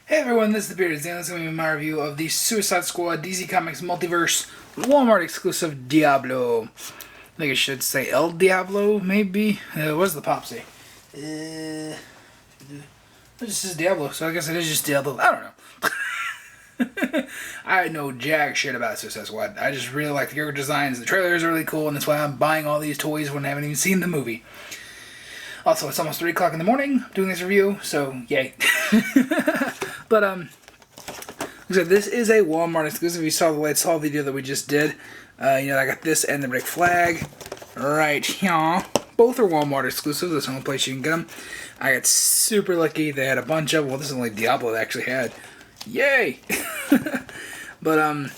Hey everyone, this is the Bearded Zan. This is going to be my review of the Suicide Squad DC Comics Multiverse Walmart exclusive Diablo. I think I should say El Diablo, maybe? What does the pop say? It just says Diablo, so I guess it is just Diablo. I don't know. I know jack shit about Suicide Squad. I just really like the character designs. The trailer is really cool, and that's why I'm buying all these toys when I haven't even seen the movie. Also, it's almost 3 o'clock in the morning doing this review, so yay. But, like I said, this is a Walmart exclusive. You saw the Let's Haul video that we just did. I got this and the Rick Flag right here. Both are Walmart exclusives. That's the only place you can get them. I got super lucky. They had a bunch of them. Well, this is only Diablo they actually had. Yay! But,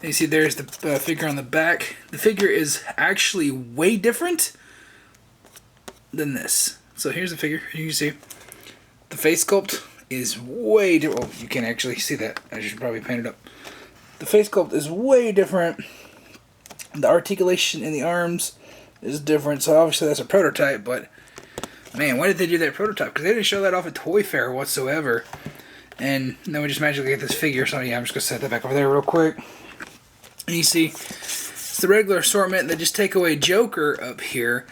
you see there's the figure on the back. The figure is actually way different than this. So here's the figure. You can see the face sculpt is way different. Oh, you can't actually see that. I should probably paint it up. The face sculpt is way different. The articulation in the arms is different. So obviously that's a prototype, but man, why did they do that prototype? Because they didn't show that off at Toy Fair whatsoever. And then we just magically get this figure. So yeah, I'm just going to set that back over there real quick. And you see, it's the regular assortment. They just take away Joker up here,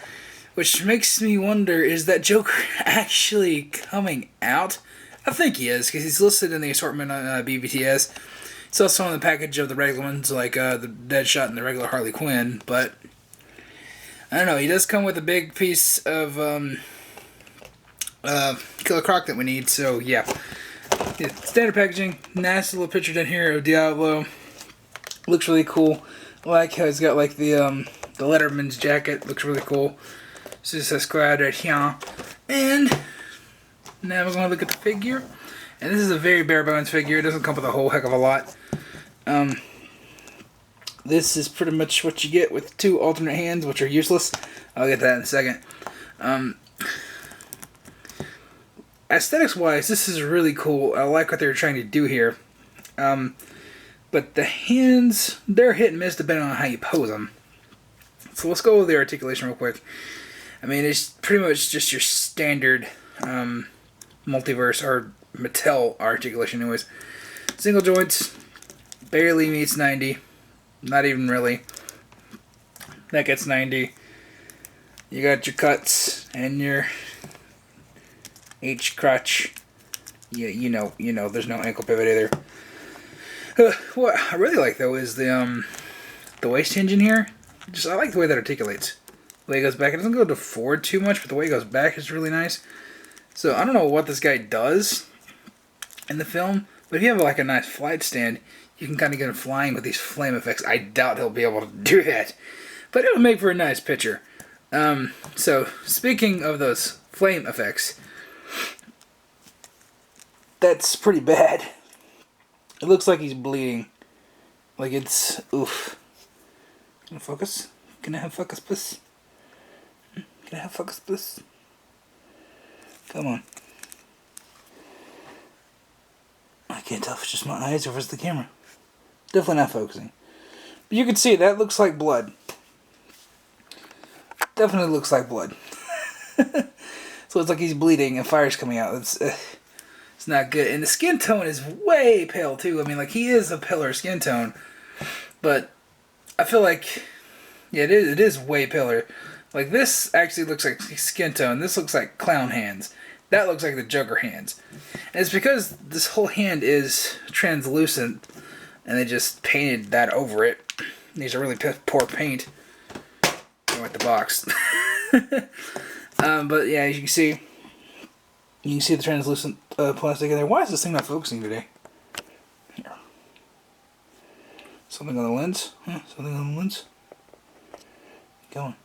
which makes me wonder, is that Joker actually coming out? I think he is, because he's listed in the assortment on BBTS. It's also on the package of the regular ones, like the Deadshot and the regular Harley Quinn, but I don't know, he does come with a big piece of Killer Croc that we need, so yeah. Standard packaging, nice little picture down here of Diablo. Looks really cool. I like how he's got like the Letterman's jacket, looks really cool. Suicide Squad right here. And now we're going to look at the figure. And this is a very bare bones figure. It doesn't come with a whole heck of a lot. This is pretty much what you get with 2 alternate hands, which are useless. I'll get that in a second. Aesthetics wise, this is really cool. I like what they're trying to do here. But the hands, they're hit and miss depending on how you pose them. So let's go with the articulation real quick. I mean, it's pretty much just your standard Multiverse or Mattel articulation anyways. Single joints, barely meets 90. Not even really. That gets 90. You got your cuts and your H crotch. Yeah, you know, there's no ankle pivot either. What I really like though is the waist hinge in here. I like the way that articulates. The way it goes back, it doesn't go to forward too much, but the way it goes back is really nice. So I don't know what this guy does in the film, but if you have like a nice flight stand, you can kind of get him flying with these flame effects. I doubt he'll be able to do that, but it'll make for a nice picture. So speaking of those flame effects, that's pretty bad. It looks like he's bleeding. Like it's, oof. Can I focus? Can I have focus, please? Can I have focus, please? Come on. I can't tell if it's just my eyes or if it's the camera. Definitely not focusing. But you can see that looks like blood. Definitely looks like blood. So it's like he's bleeding and fire's coming out. It's not good. And the skin tone is way pale too. I mean, like, he is a paler skin tone. But I feel like, yeah, it is way paler. Like, this actually looks like skin tone. This looks like clown hands. That looks like the Joker hands. And it's because this whole hand is translucent, and they just painted that over it. These are really poor paint. Go with the box. But yeah, as you can see the translucent plastic in there. Why is this thing not focusing today? Here. Something on the lens? Huh? Something on the lens? Keep going.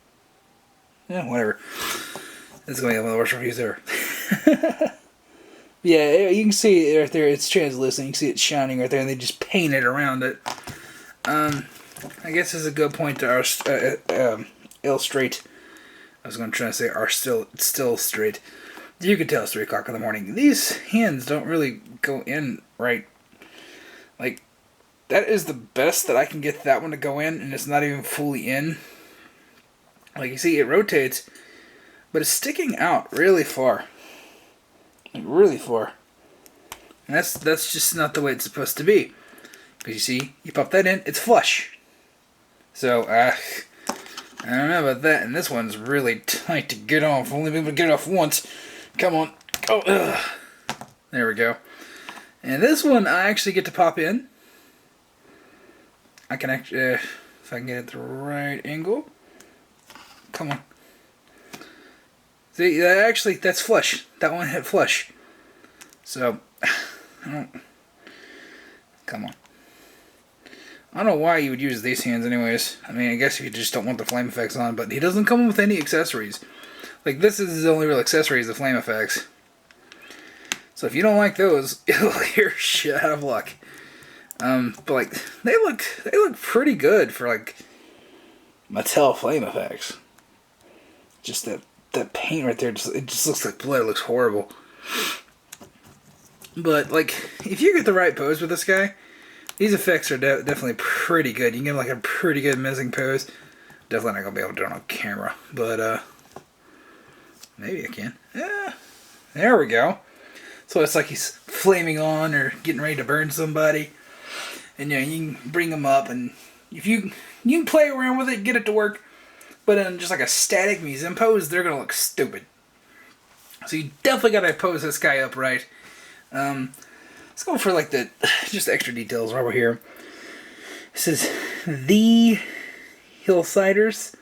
Yeah, whatever. This is going to be one of the worst reviews ever. Yeah, you can see it right there. It's translucent. You can see it shining right there, and they just painted around it. I guess this is a good point to illustrate. I was going to try to say still straight. You can tell it's 3 o'clock in the morning. These hands don't really go in right. Like, that is the best that I can get that one to go in, and it's not even fully in. Like, you see, it rotates, but it's sticking out really far. Like, really far. And that's just not the way it's supposed to be. Because you see, you pop that in, it's flush. So, I don't know about that. And this one's really tight to get off. Only been able to get it off once. Come on. Oh, ugh. There we go. And this one I actually get to pop in. I can actually, if I can get it the right angle. Come on. See, that's flush. That one hit flush. So, come on. I don't know why you would use these hands anyways. I mean, I guess if you just don't want the flame effects on, but he doesn't come with any accessories. Like, this is his only real accessory is the flame effects. So if you don't like those, you're shit out of luck. But like, they look pretty good for like Mattel flame effects. Just that paint right there, it just looks like blood. It looks horrible. But like, if you get the right pose with this guy, these effects are definitely pretty good. You can get like a pretty good menacing pose. Definitely not gonna be able to do it on camera, but maybe I can. Yeah, there we go. So it's like he's flaming on or getting ready to burn somebody, and you know, you can bring him up, and if you can play around with it, get it to work. But in just like a static mise-en pose, they're gonna look stupid. So you definitely gotta pose this guy up right. Let's go for like the just extra details right over here. It says the Hillsiders.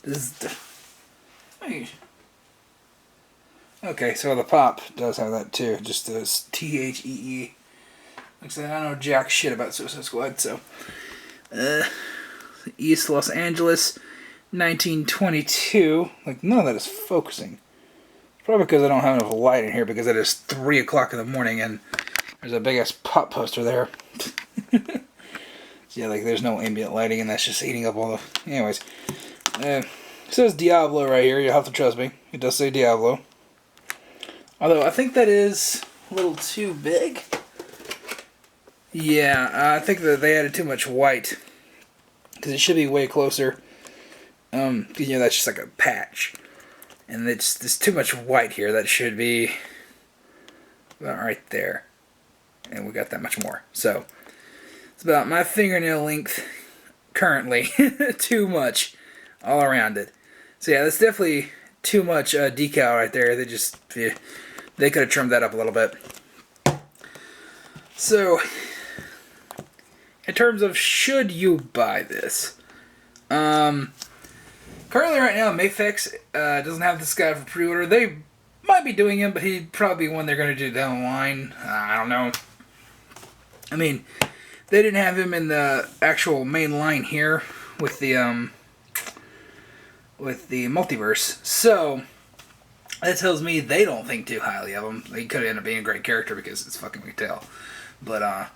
This is the, okay, so the pop does have that too. Just this THEE. Like I said, I don't know jack shit about Suicide Squad, so East Los Angeles, 1922. Like, none of that is focusing. Probably because I don't have enough light in here, because it is 3 o'clock in the morning and there's a big ass pop poster there. So yeah, like there's no ambient lighting and that's just eating up all the... Anyways. It says Diablo right here, you'll have to trust me. It does say Diablo. Although I think that is a little too big. Yeah, I think that they added too much white. Because it should be way closer. You know, that's just like a patch. And there's too much white here. That should be about right there. And we got that much more. So, it's about my fingernail length currently. Too much all around it. So yeah, that's definitely too much decal right there. They could have trimmed that up a little bit. So, in terms of should you buy this? Currently right now, Mayfix doesn't have this guy for pre-order. They might be doing him, but he'd probably be one they're going to do down the line. I don't know. I mean, they didn't have him in the actual main line here with the Multiverse. So, that tells me they don't think too highly of him. He could end up being a great character because it's fucking Mattel. But,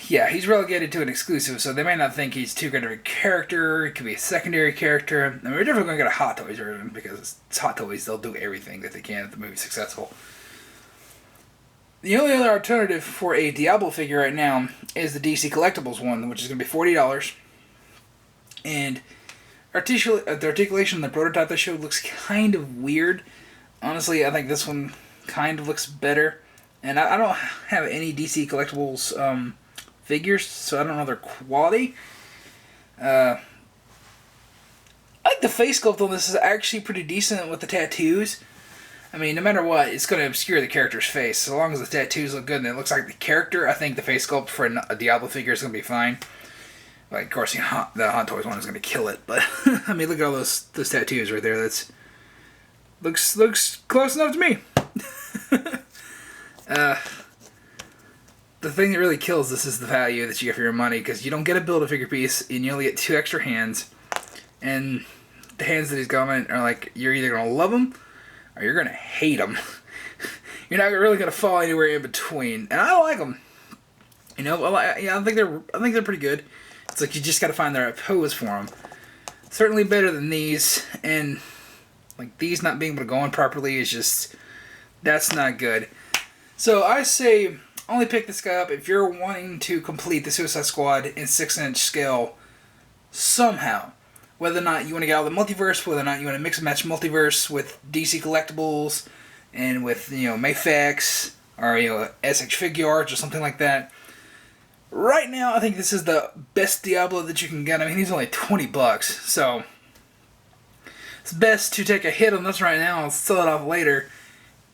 yeah, he's relegated to an exclusive, so they may not think he's too good of a character. It could be a secondary character. I mean, we're definitely going to get a Hot Toys version because it's Hot Toys. They'll do everything that they can if the movie's successful. The only other alternative for a Diablo figure right now is the DC Collectibles one, which is going to be $40. And the articulation, the prototype they showed looks kind of weird. Honestly, I think this one kind of looks better. And I don't have any DC Collectibles figures, so I don't know their quality. I think the face sculpt on this is actually pretty decent with the tattoos. I mean, no matter what, it's going to obscure the character's face. So long as the tattoos look good and it looks like the character, I think the face sculpt for a Diablo figure is going to be fine. Like, of course, you know, the Hot Toys one is going to kill it, but I mean, look at all those tattoos right there. That's looks close enough to me. The thing that really kills this is the value that you get for your money, because you don't get a Build-A-Figure piece, and you only get 2 extra hands, and the hands that he's going are like, you're either going to love them, or you're going to hate them. You're not really going to fall anywhere in between, and I like them. You know, I think they're pretty good. It's like you just got to find the right pose for them. Certainly better than these, and like these not being able to go on properly is just, that's not good. So I say only pick this guy up if you're wanting to complete the Suicide Squad in 6-inch scale somehow. Whether or not you want to get out of the multiverse, whether or not you want to mix and match multiverse with DC Collectibles and with, you know, Mayfax, or SH Figure Arts or something like that. Right now, I think this is the best Diablo that you can get. I mean, he's only $20, so it's best to take a hit on this right now and sell it off later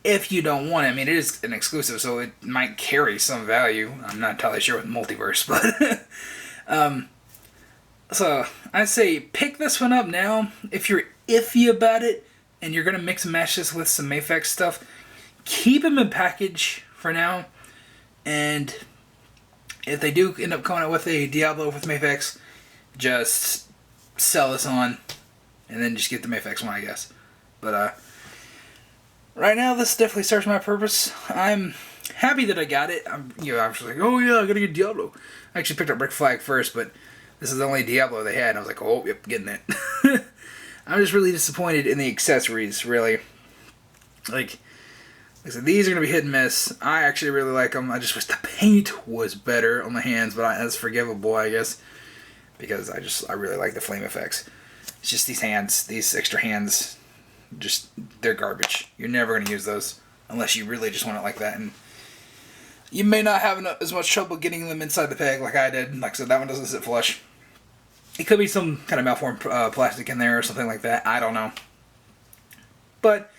if you don't want it. I mean, it is an exclusive, so it might carry some value. I'm not entirely sure with Multiverse, but so I say pick this one up now. If you're iffy about it and you're gonna mix and match this with some Mafex stuff, keep them in package for now. And if they do end up coming out with a Diablo with Mafex, just sell this on, and then just get the Mafex one, I guess. But right now, this definitely serves my purpose. I'm happy that I got it. I was like, oh yeah, I gotta get Diablo. I actually picked up Brick Flag first, but this is the only Diablo they had, and I was like, oh, yep, getting it. I'm just really disappointed in the accessories, really. Like I said, these are going to be hit and miss. I actually really like them. I just wish the paint was better on the hands, but that's forgivable, I guess, because I really like the flame effects. It's just these hands, these extra hands, they're garbage. You're never going to use those unless you really just want it like that, and you may not have as much trouble getting them inside the peg like I did. Like I said, that one doesn't sit flush. It could be some kind of malformed plastic in there or something like that. I don't know. But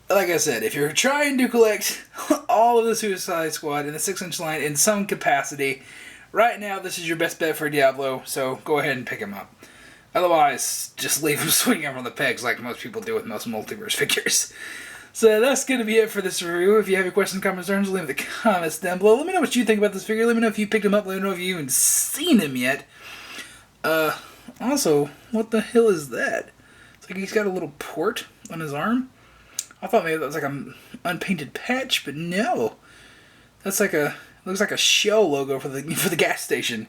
like I said, if you're trying to collect all of the Suicide Squad in the 6-inch line in some capacity, right now this is your best bet for Diablo, so go ahead and pick him up. Otherwise, just leave him swinging from the pegs like most people do with most Multiverse figures. So that's going to be it for this review. If you have any questions, comments, concerns, leave the comments down below. Let me know what you think about this figure. Let me know if you picked him up. Let me know if you even seen him yet. Also, what the hell is that? It's like he's got a little port on his arm. I thought maybe that was like an unpainted patch, but no. That's like looks like a Shell logo for the gas station.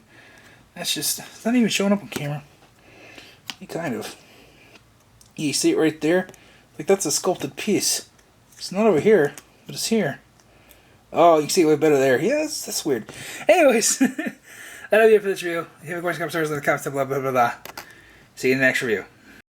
It's not even showing up on camera. Kind of. You see it right there? Like that's a sculpted piece. It's not over here, but it's here. Oh, you can see it way better there. Yes, that's weird. Anyways, that'll be it for this review. If you have a question, comments, leave in the comments down below. Blah, blah, blah. See you in the next review.